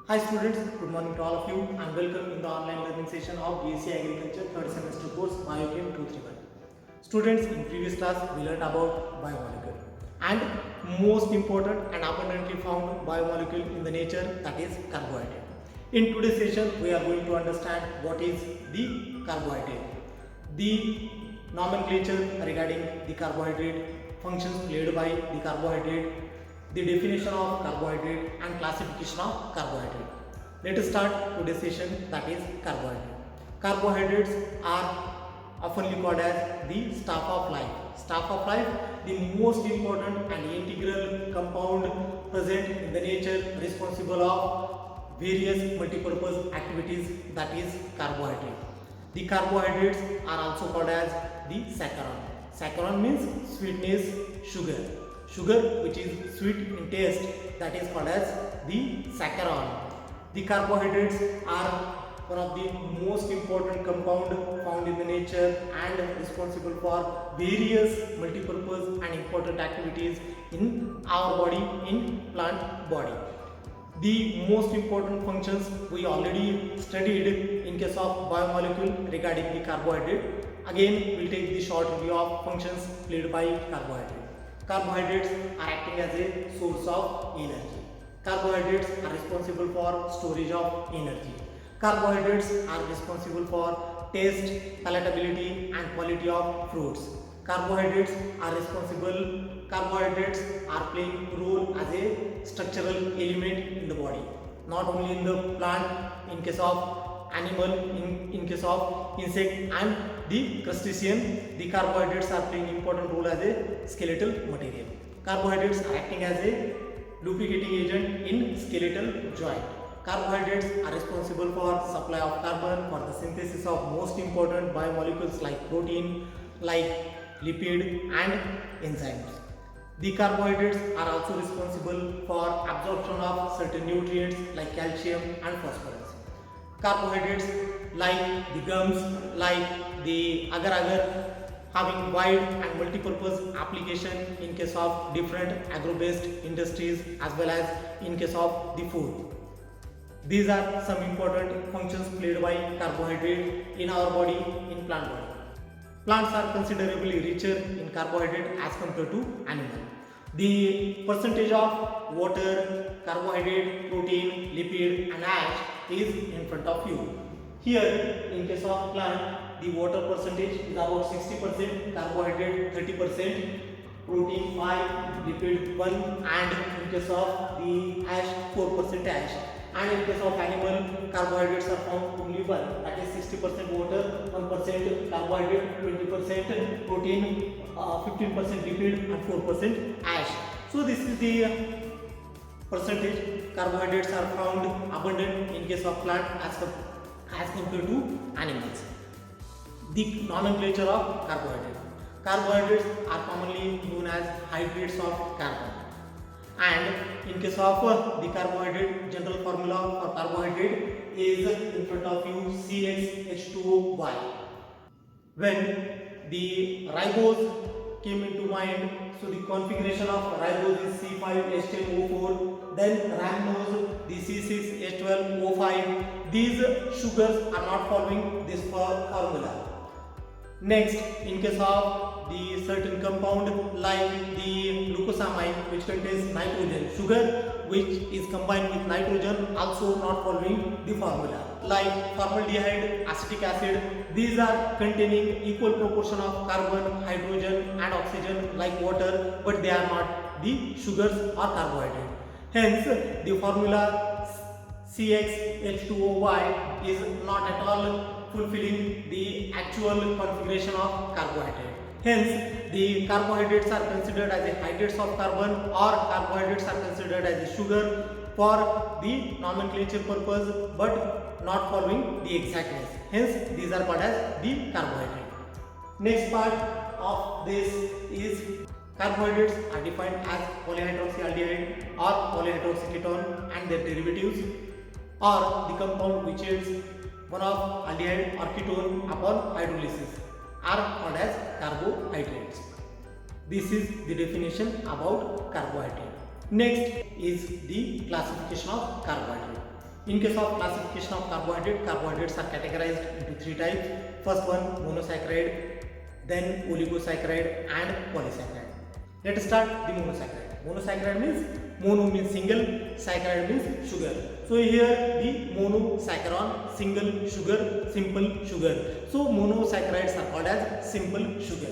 Hi students, good morning to all of you and welcome in the online learning session of B.Sc Agriculture 3rd semester course Biochem 231. Students, in previous class we learned about biomolecule and most important and abundantly found biomolecule in the nature, that is carbohydrate. In today's session we are going to understand what is the carbohydrate, the nomenclature regarding the carbohydrate, functions played by the carbohydrate, the definition of carbohydrate and classification of carbohydrate. Let us start today's session, that is carbohydrate. Carbohydrates are often called as the staff of life. Staff of life, the most important and integral compound present in the nature responsible of various multipurpose activities, that is carbohydrate. The carbohydrates are also called as the saccharon. Saccharon means sweetness, sugar. Sugar which is sweet in taste, that is called as the saccharon. The carbohydrates are one of the most important compound found in the nature and responsible for various multipurpose and important activities in our body, in plant body. The most important functions we already studied in case of biomolecule regarding the carbohydrate. Again, we will take the short review of functions played by carbohydrate. Carbohydrates are acting as a source of energy. Carbohydrates are responsible for storage of energy. Carbohydrates are responsible for taste, palatability and quality of fruits. Carbohydrates are playing role as a structural element in the body, not only in the plant, in case of animal, in case of insect and the crustacean. The carbohydrates are playing important role as a skeletal material. Carbohydrates are acting as a lubricating agent in skeletal joint. Carbohydrates are responsible for supply of carbon for the synthesis of most important biomolecules like protein, like lipid and enzymes. The carbohydrates are also responsible for absorption of certain nutrients like calcium and phosphorus. Carbohydrates like the gums, like the agar-agar, having wide and multi-purpose application in case of different agro-based industries as well as in case of the food. These are some important functions played by carbohydrate in our body, in plant body. Plants are considerably richer in carbohydrate as compared to animal. The percentage of water, carbohydrate, protein, lipid and ash is in front of you. Here in case of plant, the water percentage is about 60%, carbohydrate 30%, protein 5, lipid 1 and in case of the ash 4% ash. And in case of animal, carbohydrates are found only 1, that is 60% water, 1% carbohydrate, 20% protein, 15% lipid and 4% ash. So this is the percentage. Carbohydrates are found abundant in case of plant as compared to animals. The nomenclature of carbohydrate. Carbohydrates are commonly known as hydrates of carbon. And in case of the carbohydrate, general formula for carbohydrate is in front of you, CxH2O. When the ribose came into mind, so the configuration of ribose is C5H10O4, then rhamnose the C6H12O5. These sugars are not following this formula. Next, in case of the certain compound like the glucosamine which contains nitrogen, sugar which is combined with nitrogen also not following the formula. Like formaldehyde, acetic acid, these are containing equal proportion of carbon, hydrogen and oxygen like water, but they are not the sugars or carbohydrate. Hence, the formula CxH2O is not at all fulfilling the actual configuration of carbohydrate. Hence, the carbohydrates are considered as a hydrates of carbon or carbohydrates are considered as a sugar for the nomenclature purpose but not following the exactness. Hence, these are called as the carbohydrate. Next part of this is carbohydrates are defined as polyhydroxyaldehyde or polyhydroxyketone and their derivatives, or the compound which is one of aldehyde or ketone upon hydrolysis are called as carbohydrates. This is the definition about carbohydrate. Next is the classification of carbohydrate. In case of classification of carbohydrates are categorized into three types. First one, monosaccharide, then oligosaccharide and polysaccharide. Let us start the monosaccharide. Monosaccharide means mono means single, saccharide means sugar. So here the monosaccharon, single sugar, simple sugar. So monosaccharides are called as simple sugar.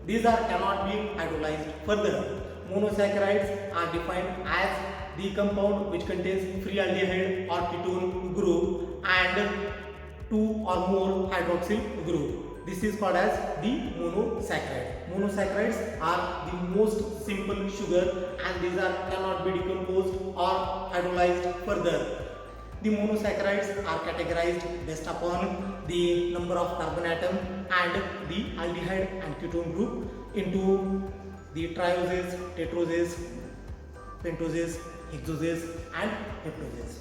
These are cannot be hydrolyzed further. Monosaccharides are defined as the compound which contains free aldehyde or ketone group and two or more hydroxyl group. This is called as the monosaccharide. Monosaccharides are the most simple sugar and these are cannot be decomposed or hydrolyzed further. The monosaccharides are categorized based upon the number of carbon atom and the aldehyde and ketone group into the trioses, tetroses, pentoses, hexoses and heptoses.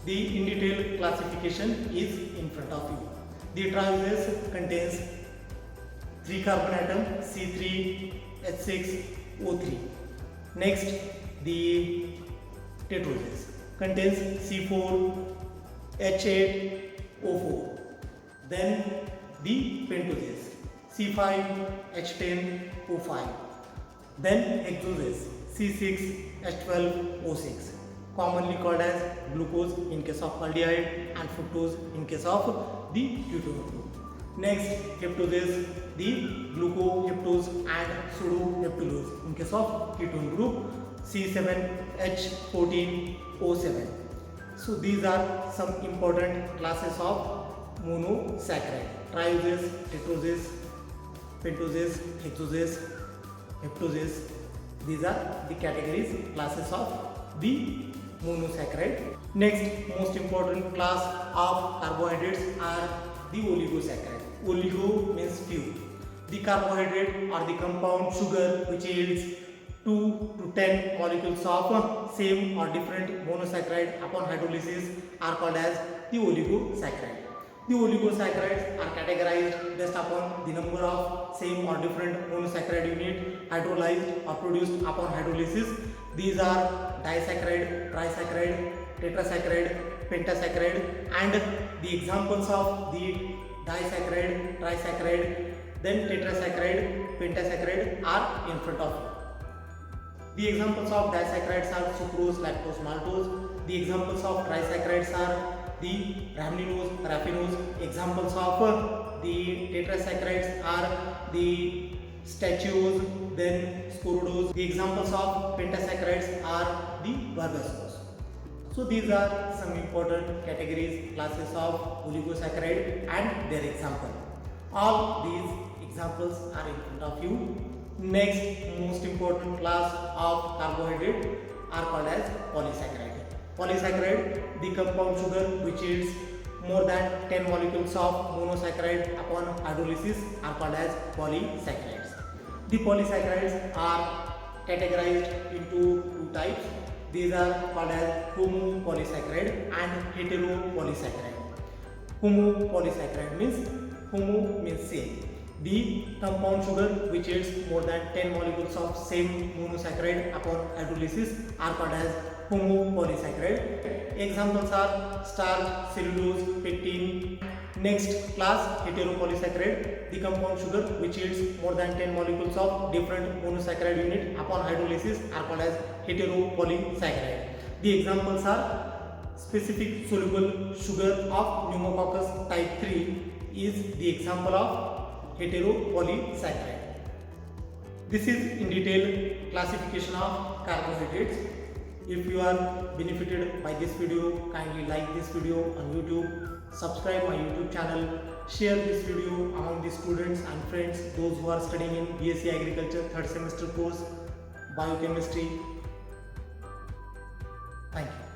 The in detail classification is in front of you. The trioses contains 3 carbon atom C3H6O3. Next, the tetroses contains C4H8O4. Then the pentoses C5H10O5. Then hexoses C6H12O6, commonly called as glucose in case of aldehyde and fructose in case of the ketone group. Next, heptoses, the glucoheptose and pseudoheptulose in case of ketone group C7H14O7. So these are some important classes of monosaccharide: trioses, tetroses, pentoses, hexoses, heptoses. These are the categories, classes of the monosaccharide. Next, most important class of carbohydrates are the oligosaccharide. Oligo means few. The carbohydrate or the compound sugar which yields 2 to 10 molecules of same or different monosaccharide upon hydrolysis are called as the oligosaccharide. The oligosaccharides are categorized based upon the number of same or different monosaccharide unit hydrolyzed or produced upon hydrolysis. These are disaccharide, trisaccharide, tetrasaccharide, pentasaccharide, and the examples of the disaccharide, trisaccharide, then tetrasaccharide, pentasaccharide are in front of you. The examples of disaccharides are sucrose, lactose, maltose. The examples of trisaccharides are the rhamnose, raffinose. Examples of the tetrasaccharides are the stachylose, then scorodose. The examples of pentasaccharides are the vergosose. So these are some important categories, classes of oligosaccharide and their example. All these examples are in front of you. Next, most important class of carbohydrate are called as polysaccharide. Polysaccharide, the compound sugar which yields more than 10 molecules of monosaccharide upon hydrolysis are called as polysaccharides. The polysaccharides are categorized into two types. These are called as homopolysaccharide and heteropolysaccharide. Homopolysaccharide means homo means same. The compound sugar which yields more than 10 molecules of same monosaccharide upon hydrolysis are called as homopolysaccharide. Examples are starch, cellulose, pectin. Next class, heteropolysaccharide, the compound sugar which yields more than 10 molecules of different monosaccharide unit upon hydrolysis are called as heteropolysaccharide. The examples are specific soluble sugar of pneumococcus type 3 is the example of heteropolysaccharide. This is in detail classification of carbohydrates. If you are benefited by this video, kindly like this video on YouTube, subscribe my YouTube channel, share this video among the students and friends, those who are studying in B.Sc Agriculture 3rd semester course, Biochemistry. Thank you.